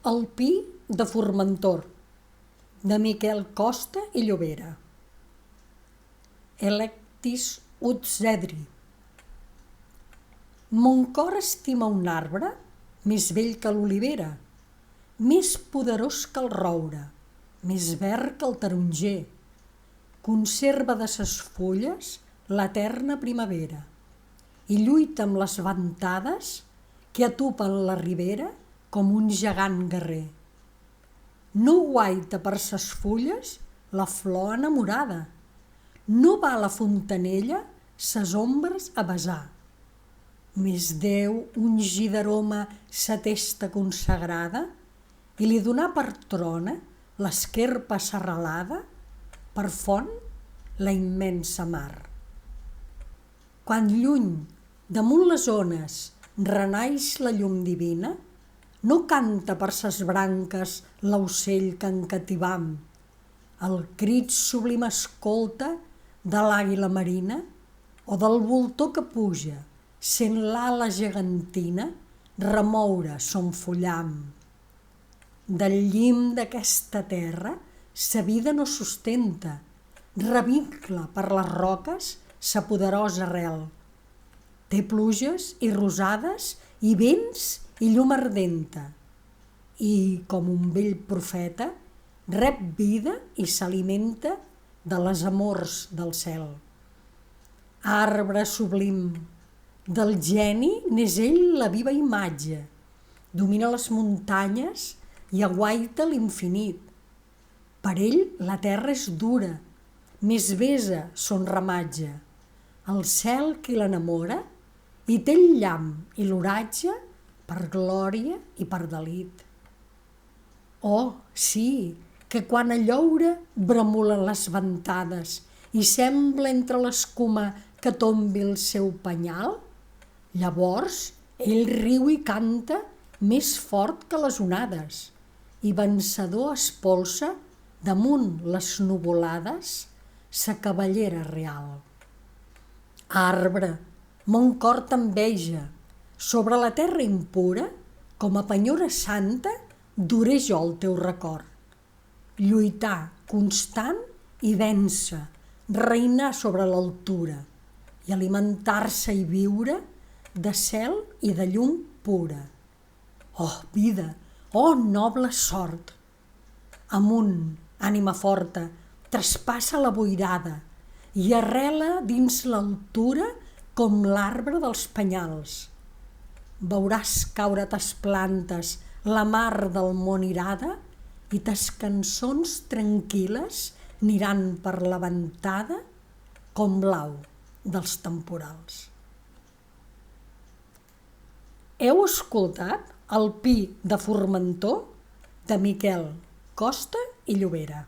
El pi de Formentor, de Miquel Costa i Llobera. Electis ut cedri. Mon cor estima un arbre més vell que l'olivera, més poderós que el roure, més verd que el taronger. Conserva de ses fulles l'eterna primavera i lluita amb les ventades que atupen la ribera com un gegant guerrer. No guaita per ses fulles la flor enamorada, no va a la fontanella ses ombres a besar. Més Déu ungí d'aroma sa testa consagrada i li donà per trona l'esquerpa serralada, per font la immensa mar. Quan lluny, damunt les ones, renaix la llum divina, no canta per ses branques l'aucell que encativam, el crit sublim escolta de l'àguila marina o del voltor que puja, sent l'ala gegantina remoure son fullam. Del llim d'aquesta terra sa vida no sustenta, revincla per les roques sa poderosa arrel. Té pluges i rosades i vents i llum ardenta, i, com un vell profeta, rep vida i s'alimenta de les amors del cel. Arbre sublim, del geni n'és ell la viva imatge, domina les muntanyes i aguaita l'infinit. Per ell la terra és dura, més besa son ramatge, el cel qui l'enamora i té el llamp i l'oratge per glòria i per delit. Oh, sí, que quan a lloure bremulen les ventades i sembla entre l'escuma que tombi el seu penyal, llavors ell riu i canta més fort que les onades i vencedor espolsa damunt les nuvolades sa cavallera real. Arbre, mon cor t'enveja, sobre la terra impura, com a penyora santa, duré jo el teu record. Lluitar constant i vèncer, reinar sobre l'altura i alimentar-se i viure de cel i de llum pura. Oh, vida! Oh, noble sort! Amunt, ànima forta, traspassa la boirada i arrela dins l'altura com l'arbre dels penyals. Veuràs caure tes plantes la mar del món irada i tes cançons tranquil·les aniran per la ventada com blau dels temporals. Heu escoltat El pi de Formentor de Miquel Costa i Llobera.